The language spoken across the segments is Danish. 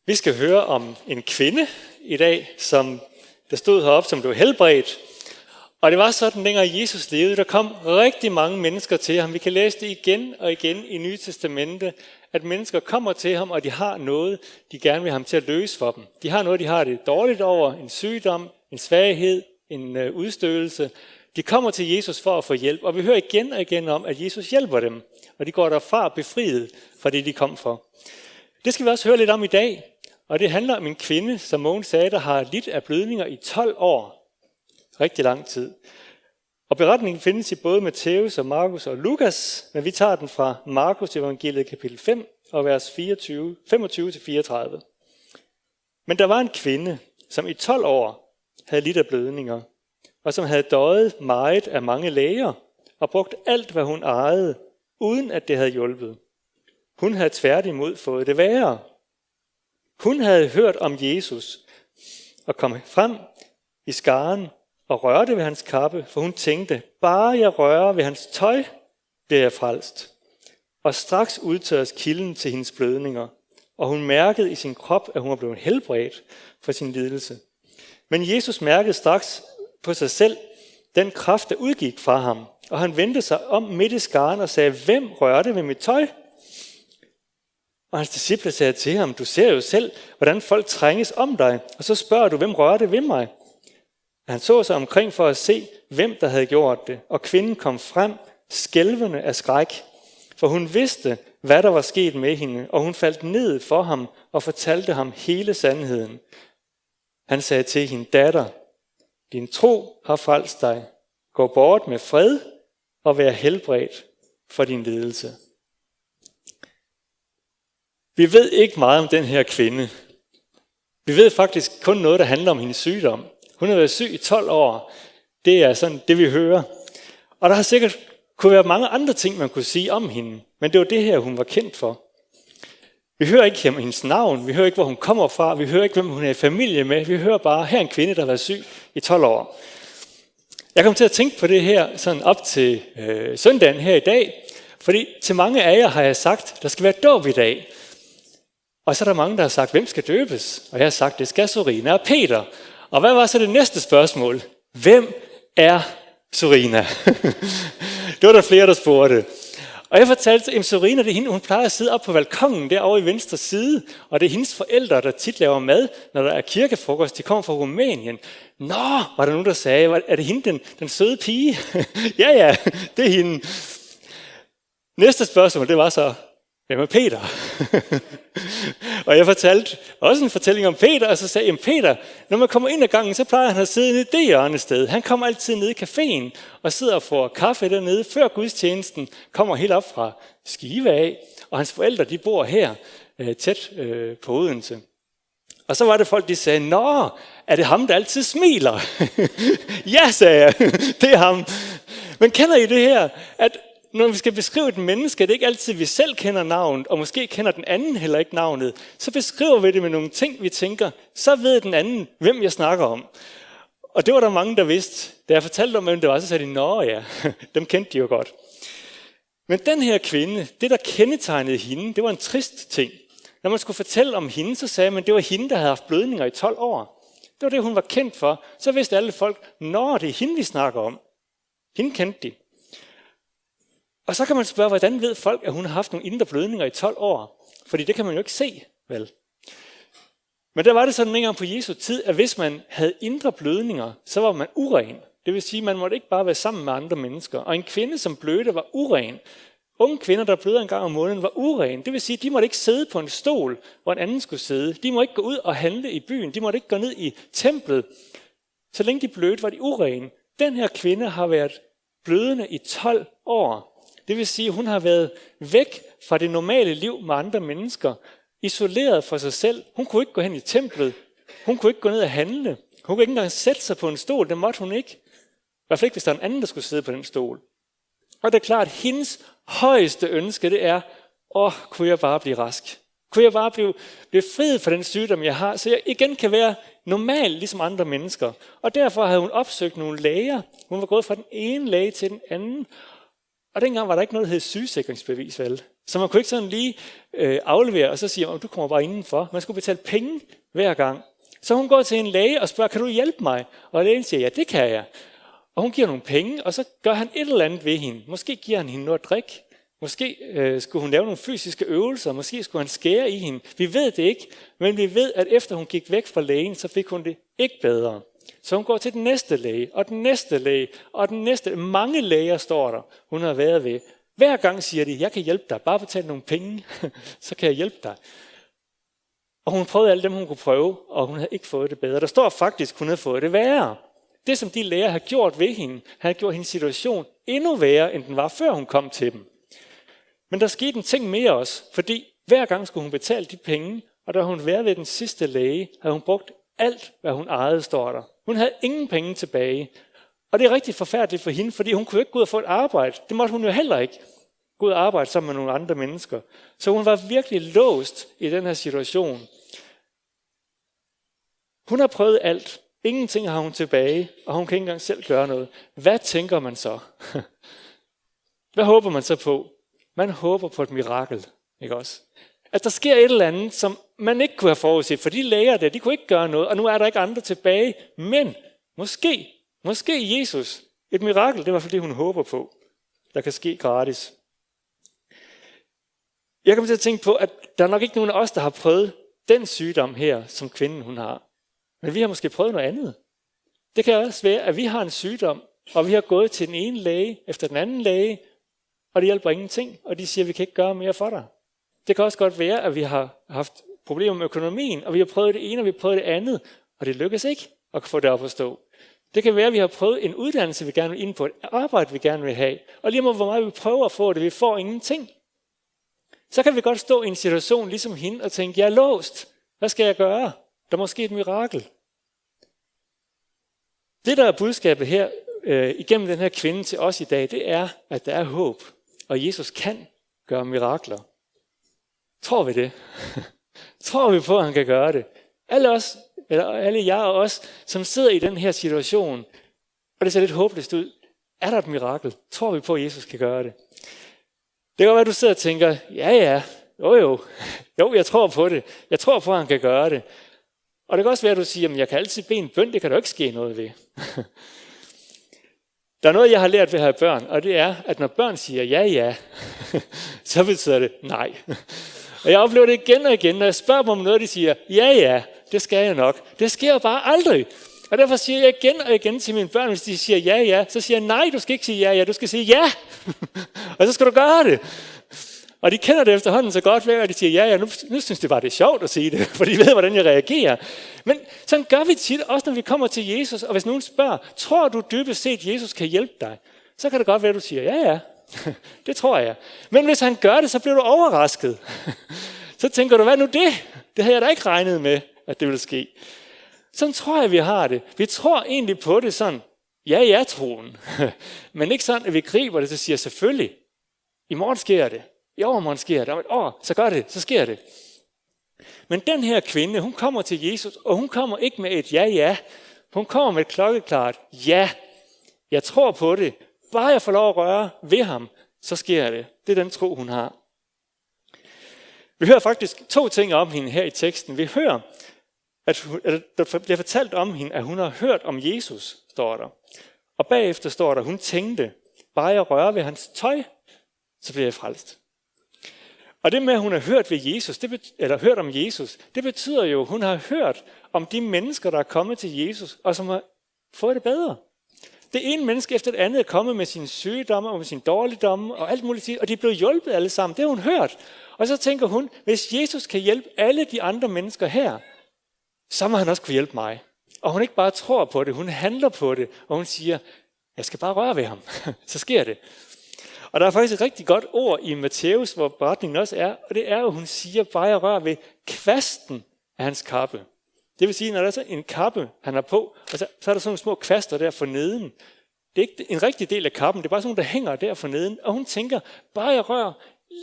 Vi skal høre om en kvinde i dag, som der stod heroppe, som blev helbredt. Og det var sådan, dengang Jesus levede, der kom rigtig mange mennesker til ham. Vi kan læse det igen og igen i Nye Testamente, at mennesker kommer til ham, og de har noget, de gerne vil have ham til at løse for dem. De har noget, de har det dårligt over, en sygdom, en svaghed, en udstødelse. De kommer til Jesus for at få hjælp, og vi hører igen og igen om, at Jesus hjælper dem, og de går derfra befriet fra det, de kom for. Det skal vi også høre lidt om i dag, og det handler om en kvinde, som Mogens sagde, der har lidt af blødninger i 12 år. Rigtig lang tid. Og beretningen findes i både Matthæus og Markus og Lukas, men vi tager den fra Markus evangeliet kapitel 5 og vers 25-34. Men der var en kvinde, som i 12 år havde lidt af blødninger, og som havde døjet meget af mange læger og brugt alt, hvad hun ejede, uden at det havde hjulpet. Hun havde tværtimod fået det værre. Hun havde hørt om Jesus og kom frem i skaren og rørte ved hans kappe, for hun tænkte, bare jeg rører ved hans tøj, bliver jeg frelst. Og straks udtørres kilden til hendes blødninger, og hun mærkede i sin krop, at hun var blevet helbredt for sin lidelse. Men Jesus mærkede straks på sig selv den kraft, der udgik fra ham, og han vendte sig om midt i skaren og sagde, hvem rørte ved mit tøj? Og hans disciple sagde til ham, du ser jo selv, hvordan folk trænges om dig, og så spørger du, hvem rørte ved mig? Han så sig omkring for at se, hvem der havde gjort det, og kvinden kom frem, skælvende af skræk, for hun vidste, hvad der var sket med hende, og hun faldt ned for ham og fortalte ham hele sandheden. Han sagde til hende, datter, din tro har frelst dig. Gå bort med fred og vær helbredt for din lidelse. Vi ved ikke meget om den her kvinde. Vi ved faktisk kun noget, der handler om hendes sygdom. Hun har været syg i 12 år. Det er sådan det, vi hører. Og der har sikkert kunne være mange andre ting, man kunne sige om hende. Men det var det her, hun var kendt for. Vi hører ikke om hendes navn. Vi hører ikke, hvor hun kommer fra. Vi hører ikke, hvem hun er i familie med. Vi hører bare, her er en kvinde, der har været syg i 12 år. Jeg kom til at tænke på det her sådan op til søndagen her i dag. Fordi til mange af jer har jeg sagt, der skal være dåb i dag. Og så er der mange, der har sagt, hvem skal døbes? Og jeg har sagt, det skal Sorina og Peter. Og hvad var så det næste spørgsmål? Hvem er Sorina? Det var der flere, der spurgte. Og jeg fortalte, at Sorina, det er hende, hun plejer at sidde op på balkongen derovre i venstre side. Og det er hendes forældre, der tit laver mad, når der er kirkefrokost. De kommer fra Rumænien. Nå, var der nogen, der sagde, er det hende, den søde pige? ja, det er hende. Næste spørgsmål, det var så, hvem er Peter? Og jeg fortalte også en fortælling om Peter, og så sagde jeg, Peter, når man kommer ind ad gangen, så plejer han at sidde nede i det hjørne sted. Han kommer altid nede i caféen og sidder og får kaffe dernede, før gudstjenesten kommer helt op fra Skive af. Og hans forældre, de bor her tæt på Odense. Og så var det folk, de sagde, nå, er det ham, der altid smiler? Ja, sagde jeg, det er ham. Men kender I det her, at når vi skal beskrive et menneske, det er ikke altid, vi selv kender navnet, og måske kender den anden heller ikke navnet, så beskriver vi det med nogle ting, vi tænker, så ved den anden, hvem jeg snakker om. Og det var der mange, der vidste. Da jeg fortalte om, hvem det var, så sagde de, nå ja, dem kendte de jo godt. Men den her kvinde, det der kendetegnede hende, det var en trist ting. Når man skulle fortælle om hende, så sagde man, det var hende, der havde haft blødninger i 12 år. Det var det, hun var kendt for. Så vidste alle folk, nå, det er hende, vi snakker om. Hende kendte de. Og så kan man spørge, hvordan ved folk, at hun har haft nogle indre blødninger i 12 år? Fordi det kan man jo ikke se, vel? Men der var det sådan en gang på Jesu tid, at hvis man havde indre blødninger, så var man uren. Det vil sige, at man måtte ikke bare være sammen med andre mennesker. Og en kvinde, som blødte, var uren. Unge kvinder, der bløder en gang om måneden, var uren. Det vil sige, at de måtte ikke sidde på en stol, hvor en anden skulle sidde. De måtte ikke gå ud og handle i byen. De måtte ikke gå ned i templet. Så længe de blødte, var de uren. Den her kvinde har været blødende i 12 år. Det vil sige, at hun har været væk fra det normale liv med andre mennesker, isoleret for sig selv. Hun kunne ikke gå hen i templet. Hun kunne ikke gå ned og handle. Hun kunne ikke engang sætte sig på en stol. Det måtte hun ikke. I hvert fald ikke, hvis der er en anden, der skulle sidde på den stol. Og det er klart, at hendes højeste ønske, det er, kunne jeg bare blive rask? Kunne jeg bare blive fri for den sygdom, jeg har, så jeg igen kan være normal, ligesom andre mennesker? Og derfor havde hun opsøgt nogle læger. Hun var gået fra den ene læge til den anden. Og dengang var der ikke noget, der hed sygesikringsbevis, vel? Så man kunne ikke sådan lige aflevere, og så siger man, du kommer bare indenfor. Man skulle betale penge hver gang. Så hun går til en læge og spørger, kan du hjælpe mig? Og lægen siger, ja, det kan jeg. Og hun giver nogle penge, og så gør han et eller andet ved hende. Måske giver han hende noget at drikke. Måske skulle hun lave nogle fysiske øvelser. Måske skulle han skære i hende. Vi ved det ikke, men vi ved, at efter hun gik væk fra lægen, så fik hun det ikke bedre. Så hun går til den næste læge, og den næste læge, og den næste. Mange læger står der, hun har været ved. Hver gang siger de, jeg kan hjælpe dig, bare betale nogle penge, så kan jeg hjælpe dig. Og hun prøvede alle dem, hun kunne prøve, og hun havde ikke fået det bedre. Der står faktisk, hun havde fået det værre. Det, som de læger har gjort ved hende, havde gjort hendes situation endnu værre, end den var, før hun kom til dem. Men der skete en ting mere også, fordi hver gang skulle hun betale de penge, og da hun var ved den sidste læge, havde hun brugt alt, hvad hun ejede, står der. Hun havde ingen penge tilbage. Og det er rigtig forfærdeligt for hende, fordi hun kunne ikke gå ud og få et arbejde. Det måtte hun jo heller ikke. Gå ud og arbejde sammen med nogle andre mennesker. Så hun var virkelig låst i den her situation. Hun har prøvet alt. Ingenting har hun tilbage, og hun kan ikke engang selv gøre noget. Hvad tænker man så? Hvad håber man så på? Man håber på et mirakel, ikke også? At der sker et eller andet, som man ikke kunne have forudset, for de læger der, de kunne ikke gøre noget, og nu er der ikke andre tilbage. Men måske Jesus, et mirakel, det var for det, hun håber på, der kan ske gratis. Jeg kommer til at tænke på, at der er nok ikke nogen af os, der har prøvet den sygdom her, som kvinden hun har. Men vi har måske prøvet noget andet. Det kan også være, at vi har en sygdom, og vi har gået til den ene læge efter den anden læge, og det hjælper ingenting, og de siger, at vi kan ikke gøre mere for dig. Det kan også godt være, at vi har haft problemer med økonomien, og vi har prøvet det ene, og vi har prøvet det andet, og det lykkes ikke at få det op at stå. Det kan være, at vi har prøvet en uddannelse, vi gerne vil ind på, et arbejde, vi gerne vil have, og lige meget hvor meget vi prøver at få det, vi får ingenting. Så kan vi godt stå i en situation ligesom hende og tænke, jeg er låst. Hvad skal jeg gøre? Der må ske et mirakel. Det, der er budskabet her igennem den her kvinde til os i dag, det er, at der er håb, og Jesus kan gøre mirakler. Tror vi det? Tror vi på, at han kan gøre det? Alle jer og os, som sidder i den her situation, og det ser lidt håbløst ud. Er der et mirakel? Tror vi på, at Jesus kan gøre det? Det kan godt være, at du sidder og tænker, jo, jeg tror på det. Jeg tror på, at han kan gøre det. Og det kan også være, at du siger, at jeg kan altid bede en bøn, det kan der ikke ske noget ved. Der er noget, jeg har lært ved at have børn, og det er, at når børn siger ja, så betyder det nej. Og jeg oplever det igen og igen, når jeg spørger dem om noget, de siger, ja, det skal jeg nok. Det sker bare aldrig. Og derfor siger jeg igen og igen til mine børn, hvis de siger ja, så siger jeg, nej, du skal ikke sige ja, du skal sige ja. Og så skal du gøre det. Og de kender det efterhånden så godt, at de siger ja, nu synes de bare, det er sjovt at sige det, for de ved, hvordan jeg reagerer. Men sådan gør vi tit, også når vi kommer til Jesus, og hvis nogen spørger, tror du dybest set, Jesus kan hjælpe dig? Så kan det godt være, at du siger, ja, det tror jeg. Men hvis han gør det, så bliver du overrasket. Så tænker du, hvad nu det? Det havde jeg da ikke regnet med, at det ville ske. Sådan tror jeg, vi har det. Vi tror egentlig på det sådan, ja-troen. Men ikke sådan, at vi griber det, så siger selvfølgelig, i morgen sker det. I overmorgen sker det. Om et år, så gør det. Så sker det. Men den her kvinde, hun kommer til Jesus, og hun kommer ikke med et ja. Hun kommer med et klokkeklart ja. Jeg tror på det. Bare jeg får lov at røre ved ham, så sker det. Det er den tro, hun har. Vi hører faktisk 2 ting om hende her i teksten. Vi hører, at der bliver fortalt om hende, at hun har hørt om Jesus, står der. Og bagefter står der, at hun tænkte, bare jeg rører ved hans tøj, så bliver jeg frelst. Og det med, at hun har hørt ved Jesus, hørt om Jesus, det betyder jo, at hun har hørt om de mennesker, der er kommet til Jesus, og som har fået det bedre. Det ene menneske efter det andet er kommet med sine sygdomme og med sine dårligdomme og alt muligt, og de er blevet hjulpet alle sammen. Det har hun hørt. Og så tænker hun, hvis Jesus kan hjælpe alle de andre mennesker her, så må han også kunne hjælpe mig. Og hun ikke bare tror på det, hun handler på det, og hun siger, jeg skal bare røre ved ham. Så sker det. Og der er faktisk et rigtig godt ord i Matthæus, hvor beretningen også er, og det er jo, hun siger, bare jeg rører ved kvasten af hans kappe. Det vil sige, når der er så en kappe, han har på, og så er der sådan nogle små kvaster der for neden. Det er ikke en rigtig del af kappen, det er bare sådan nogle, der hænger der for neden. Og hun tænker, bare jeg rører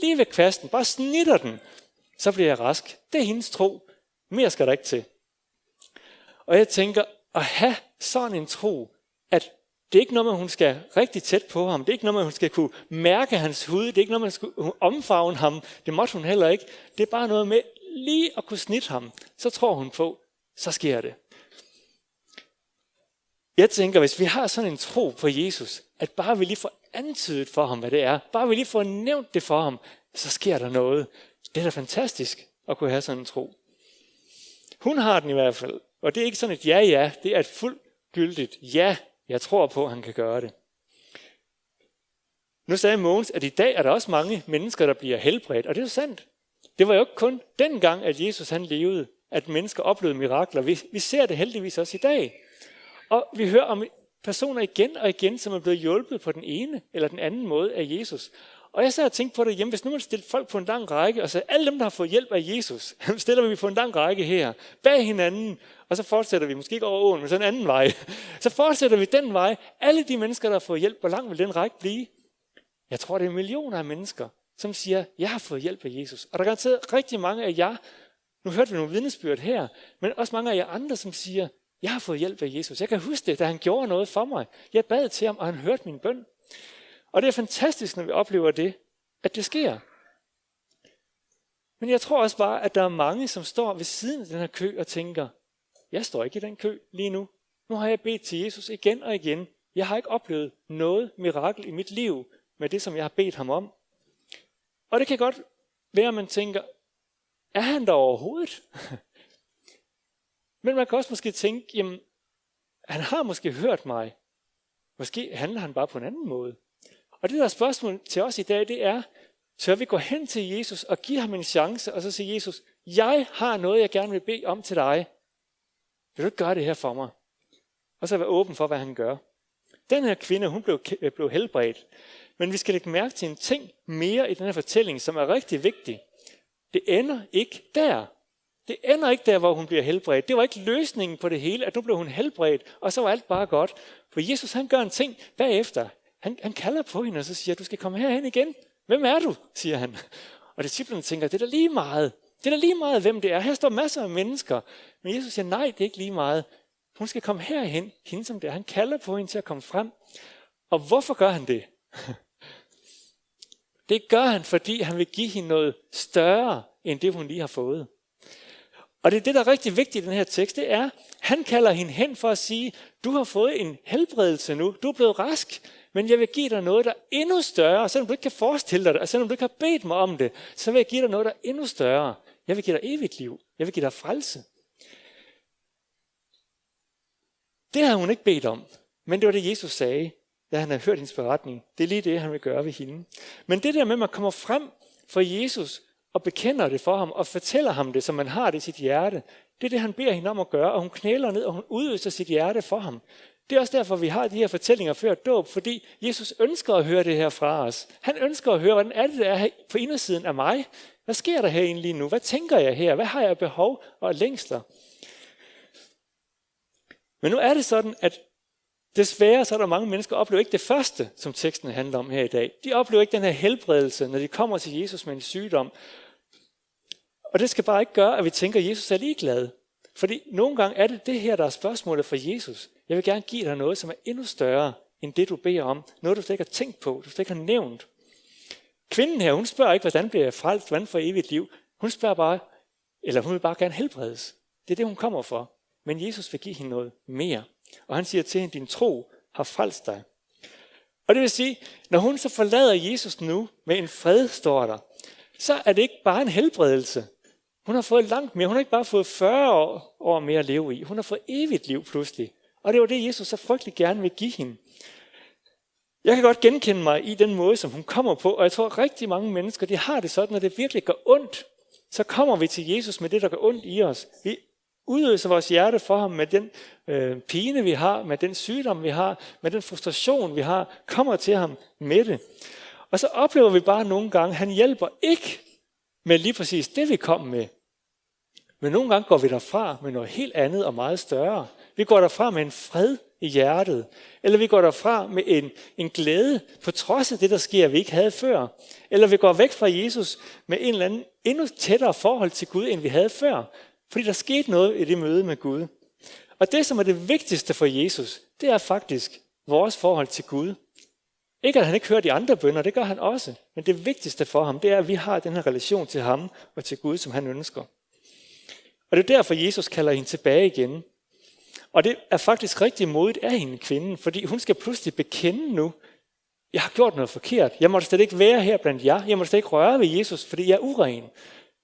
lige ved kvasten, bare snitter den, så bliver jeg rask. Det er hendes tro. Mere skal der ikke til. Og jeg tænker, at have sådan en tro, at Det er ikke noget med, at hun skal rigtig tæt på ham. Det er ikke noget med, at hun skal kunne mærke hans hud. Det er ikke noget med, at hun skal omfavne ham. Det måtte hun heller ikke. Det er bare noget med lige at kunne snitte ham. Så tror hun på, så sker det. Jeg tænker, hvis vi har sådan en tro på Jesus, at bare vi lige får antydet for ham, hvad det er, bare vi lige får nævnt det for ham, så sker der noget. Det er da fantastisk at kunne have sådan en tro. Hun har den i hvert fald, og det er ikke sådan et ja, det er et fuldgyldigt ja. Jeg tror på, at han kan gøre det. Nu sagde Mogens, at i dag er der også mange mennesker, der bliver helbredt, og det er jo sandt. Det var jo ikke kun dengang, at Jesus han levede, at mennesker oplevede mirakler. Vi ser det heldigvis også i dag. Og vi hører om personer igen og igen, som er blevet hjulpet på den ene eller den anden måde af Jesus. Og jeg sad og tænkte på det hjemme, hvis nu man stiller folk på en lang række, og så alle dem, der har fået hjælp af Jesus, stiller vi på en lang række her, bag hinanden, og så fortsætter vi, måske ikke over åen, men så en anden vej. Så fortsætter vi den vej. Alle de mennesker, der har fået hjælp, hvor lang vil den række blive? Jeg tror, det er millioner af mennesker, som siger, jeg har fået hjælp af Jesus. Og der er garanteret rigtig mange af jer, nu hørte vi nogle vidnesbyrd her, men også mange af jer andre, som siger, jeg har fået hjælp af Jesus. Jeg kan huske det, da han gjorde noget for mig. Jeg bad til ham, og han hørte min bøn. Og det er fantastisk, når vi oplever det, at det sker. Men jeg tror også bare, at der er mange, som står ved siden af den her kø og tænker, jeg står ikke i den kø lige nu. Nu har jeg bedt til Jesus igen og igen. Jeg har ikke oplevet noget mirakel i mit liv med det, som jeg har bedt ham om. Og det kan godt være, at man tænker, er han der overhovedet? Men man kan også måske tænke, jamen, han har måske hørt mig. Måske handler han bare på en anden måde. Og det der spørgsmål til os i dag, det er, tør vi gå hen til Jesus og give ham en chance, og så sige, Jesus, jeg har noget, jeg gerne vil bede om til dig. Vil du ikke gøre det her for mig? Og så være åben for, hvad han gør. Den her kvinde, hun blev helbredt. Men vi skal lægge mærke til en ting mere i den her fortælling, som er rigtig vigtig. Det ender ikke der. Det ender ikke der, hvor hun bliver helbredt. Det var ikke løsningen på det hele, at nu blev hun helbredt, og så var alt bare godt. For Jesus, han gør en ting bagefter. Han kalder på hende, og så siger, du skal komme herhen igen. Hvem er du? Siger han. Og disciplerne tænker, det er da lige meget. Det er da lige meget, hvem det er. Her står masser af mennesker. Men Jesus siger, nej, det er ikke lige meget. Hun skal komme herhen, hende som det er. Han kalder på hende til at komme frem. Og hvorfor gør han det? Det gør han, fordi han vil give hende noget større, end det hun lige har fået. Og det er det, der er rigtig vigtigt i den her tekst, det er, han kalder hende hen for at sige, du har fået en helbredelse nu, du er blevet rask, men jeg vil give dig noget, der er endnu større, selvom du ikke kan forestille dig det, og selvom du ikke har bedt mig om det, så vil jeg give dig noget, der er endnu større. Jeg vil give dig evigt liv, jeg vil give dig frelse. Det har hun ikke bedt om, men det var det, Jesus sagde, da han havde hørt hendes beretning. Det er lige det, han vil gøre ved hende. Men det der med, at man kommer frem for Jesus, og bekender det for ham, og fortæller ham det, som man har det i sit hjerte. Det er det, han beder hende om at gøre, og hun knæler ned, og hun udøser sit hjerte for ham. Det er også derfor, vi har de her fortællinger før dåb, fordi Jesus ønsker at høre det her fra os. Han ønsker at høre, hvordan er det, der er på indersiden af mig? Hvad sker der herinde lige nu? Hvad tænker jeg her? Hvad har jeg behov og længsler? Men nu er det sådan, at desværre så er der mange mennesker, der oplever ikke det første, som teksten handler om her i dag. De oplever ikke den her helbredelse, når de kommer til Jesus med en sygdom. Og det skal bare ikke gøre, at vi tænker, at Jesus er ligeglad. Fordi nogle gange er det her, der er spørgsmålet for Jesus. Jeg vil gerne give dig noget, som er endnu større, end det du beder om. Noget, du slet ikke har tænkt på, du slet ikke har nævnt. Kvinden her, hun spørger ikke, hvordan bliver jeg frelst, hvordan får jeg evigt liv. Hun spørger bare, eller hun vil bare gerne helbredes. Det er det, hun kommer for. Men Jesus vil give hende noget mere. Og han siger til hende, din tro har frelst dig. Og det vil sige, når hun så forlader Jesus nu med en fred, står der, så er det ikke bare en helbredelse. Hun har fået langt mere. Hun har ikke bare fået 40 år mere at leve i. Hun har fået evigt liv pludselig. Og det var det, Jesus så frygtelig gerne vil give hende. Jeg kan godt genkende mig i den måde, som hun kommer på. Og jeg tror, at rigtig mange mennesker, de har det sådan, at det virkelig gør ondt. Så kommer vi til Jesus med det, der gør ondt i os. Vi udøser vores hjerte for ham med den pine, vi har, med den sygdom, vi har, med den frustration, vi har. Kommer til ham med det. Og så oplever vi bare nogle gange, at han hjælper ikke med lige præcis det, vi kom med. Men nogle gange går vi derfra med noget helt andet og meget større. Vi går derfra med en fred i hjertet. Eller vi går derfra med en glæde på trods af det, der sker, vi ikke havde før. Eller vi går væk fra Jesus med en eller anden endnu tættere forhold til Gud, end vi havde før. Fordi der skete noget i det møde med Gud. Og det, som er det vigtigste for Jesus, det er faktisk, vores forhold til Gud. Ikke at han ikke hører de andre bønner, det gør han også. Men det vigtigste for ham, det er, at vi har den her relation til ham og til Gud, som han ønsker. Og det er derfor, Jesus kalder hende tilbage igen. Og det er faktisk rigtig modigt af hende, kvinden, fordi hun skal pludselig bekende nu, jeg har gjort noget forkert. Jeg måtte slet ikke være her blandt jer. Jeg måtte slet ikke røre ved Jesus, fordi jeg er uren.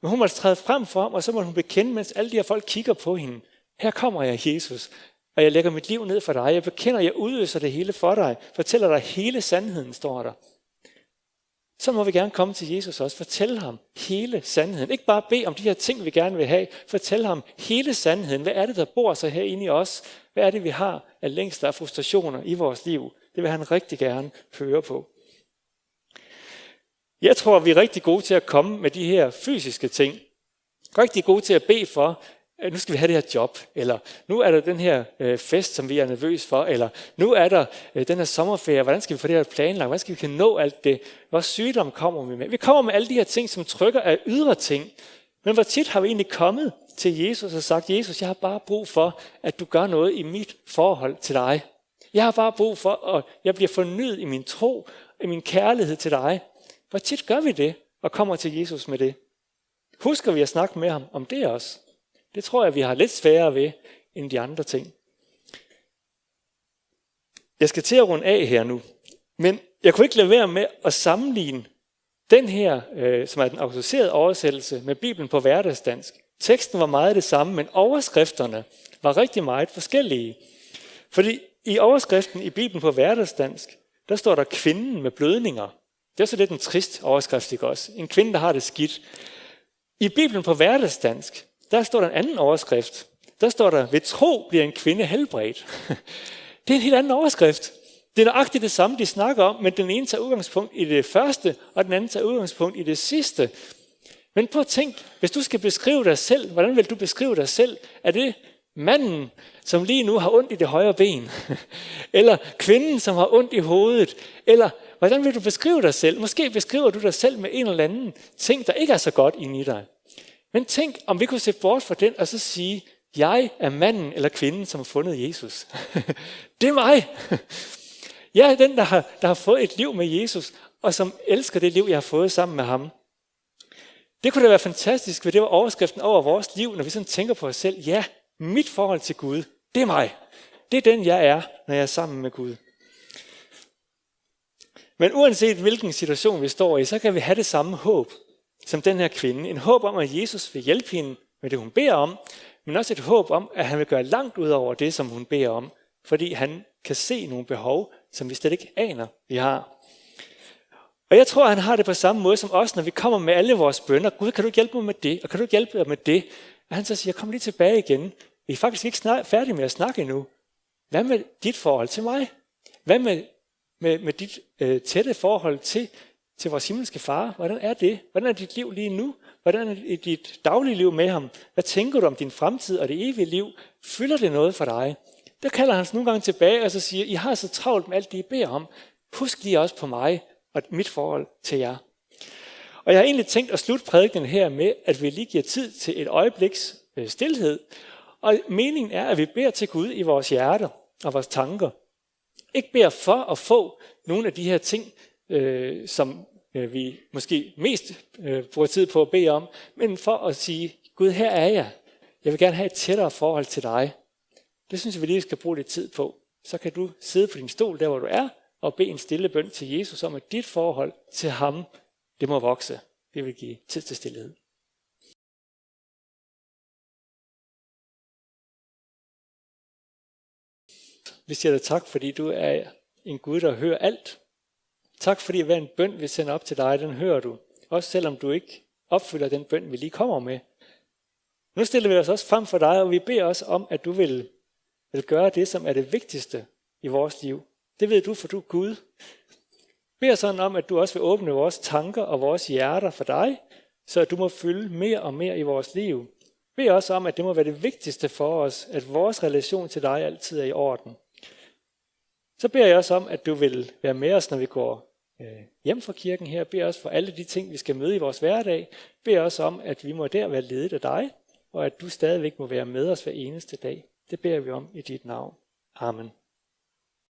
Men hun måtte træde frem for ham, og så måtte hun bekende, mens alle de her folk kigger på hende. Her kommer jeg, Jesus, og jeg lægger mit liv ned for dig. Jeg bekender, jeg udøser det hele for dig. Fortæller dig hele sandheden, står der. Så må vi gerne komme til Jesus også. Fortælle ham hele sandheden. Ikke bare bede om de her ting, vi gerne vil have. Fortæl ham hele sandheden. Hvad er det, der bor sig herinde i os? Hvad er det, vi har af længsler og frustrationer i vores liv? Det vil han rigtig gerne høre på. Jeg tror, vi er rigtig gode til at komme med de her fysiske ting. Rigtig gode til at bede for, at nu skal vi have det her job, eller nu er der den her fest, som vi er nervøs for, eller nu er der den her sommerferie, hvordan skal vi få det her planlagt, hvordan skal vi kan nå alt det, hvor sygdom kommer vi med. Vi kommer med alle de her ting, som trykker af ydre ting, men hvor tit har vi egentlig kommet til Jesus og sagt, Jesus, jeg har bare brug for, at du gør noget i mit forhold til dig. Jeg har bare brug for, at jeg bliver fornyet i min tro, i min kærlighed til dig. Hvor tit gør vi det, og kommer til Jesus med det? Husker vi at snakke med ham om det også? Det tror jeg, vi har lidt sværere ved, end de andre ting. Jeg skal til at runde af her nu, men jeg kunne ikke lade være med at sammenligne den her, som er den autoriserede oversættelse, med Bibelen på hverdagsdansk. Teksten var meget det samme, men overskrifterne var rigtig meget forskellige. Fordi i overskriften i Bibelen på hverdagsdansk, der står der kvinden med blødninger. Det er så lidt en trist overskrift, ikke også? En kvinde, der har det skidt. I Bibelen på hverdagsdansk, der står der en anden overskrift. Der står der, ved tro bliver en kvinde helbredt. Det er en helt anden overskrift. Det er nøjagtigt det samme, de snakker om, men den ene tager udgangspunkt i det første, og den anden tager udgangspunkt i det sidste. Men prøv at tænk, hvis du skal beskrive dig selv, hvordan vil du beskrive dig selv? Er det manden, som lige nu har ondt i det højre ben? Eller kvinden, som har ondt i hovedet? Eller hvordan vil du beskrive dig selv? Måske beskriver du dig selv med en eller anden ting, der ikke er så godt inde i dig. Men tænk, om vi kunne se bort fra den, og så sige, jeg er manden eller kvinden, som har fundet Jesus. Det er mig. Jeg er den, der har fået et liv med Jesus, og som elsker det liv, jeg har fået sammen med ham. Det kunne da være fantastisk, hvis det var overskriften over vores liv, når vi sådan tænker på os selv. Ja, mit forhold til Gud, det er mig. Det er den, jeg er, når jeg er sammen med Gud. Men uanset hvilken situation vi står i, så kan vi have det samme håb som den her kvinde. En håb om, at Jesus vil hjælpe hende med det, hun beder om, men også et håb om, at han vil gøre langt ud over det, som hun beder om, fordi han kan se nogle behov, som vi slet ikke aner, vi har. Og jeg tror, han har det på samme måde som os, når vi kommer med alle vores bønner. Gud, kan du ikke hjælpe mig med det? Og kan du ikke hjælpe mig med det? Og han så siger, kom lige tilbage igen. Vi er faktisk ikke færdige med at snakke endnu. Hvad med dit forhold til mig? Hvad med dit tætte forhold til vores himmelske far? Hvordan er det? Hvordan er dit liv lige nu? Hvordan er dit daglige liv med ham? Hvad tænker du om din fremtid og det evige liv? Fylder det noget for dig? Der kalder han nogle gange tilbage og så siger, I har så travlt med alt det, I beder om. Husk lige også på mig og mit forhold til jer. Og jeg har egentlig tænkt at slutte prædikenen her med, at vi lige giver tid til et øjebliks stilhed. Og meningen er, at vi beder til Gud i vores hjerter og vores tanker. Ikke beder for at få nogle af de her ting, som vi måske mest bruger tid på at bede om, men for at sige, Gud, her er jeg. Jeg vil gerne have et tættere forhold til dig. Det synes jeg, vi lige skal bruge lidt tid på. Så kan du sidde på din stol, der hvor du er, og bede en stille bøn til Jesus om, at dit forhold til ham, det må vokse. Det vil give tid til stillhed. Vi siger dig tak, fordi du er en Gud, der hører alt. Tak fordi hver en bøn, vi sender op til dig, den hører du. Også selvom du ikke opfylder den bøn, vi lige kommer med. Nu stiller vi os også frem for dig, og vi beder os om, at du vil gøre det, som er det vigtigste i vores liv. Det ved du, for du er Gud. Bed sådan om, at du også vil åbne vores tanker og vores hjerter for dig, så at du må fylde mere og mere i vores liv. Bed også om, at det må være det vigtigste for os, at vores relation til dig altid er i orden. Så beder jeg også om, at du vil være med os, når vi går hjem fra kirken her. Bed også for alle de ting, vi skal møde i vores hverdag. Bed også om, at vi må der være ledet af dig, og at du stadigvæk må være med os hver eneste dag. Det beder vi om i dit navn. Amen.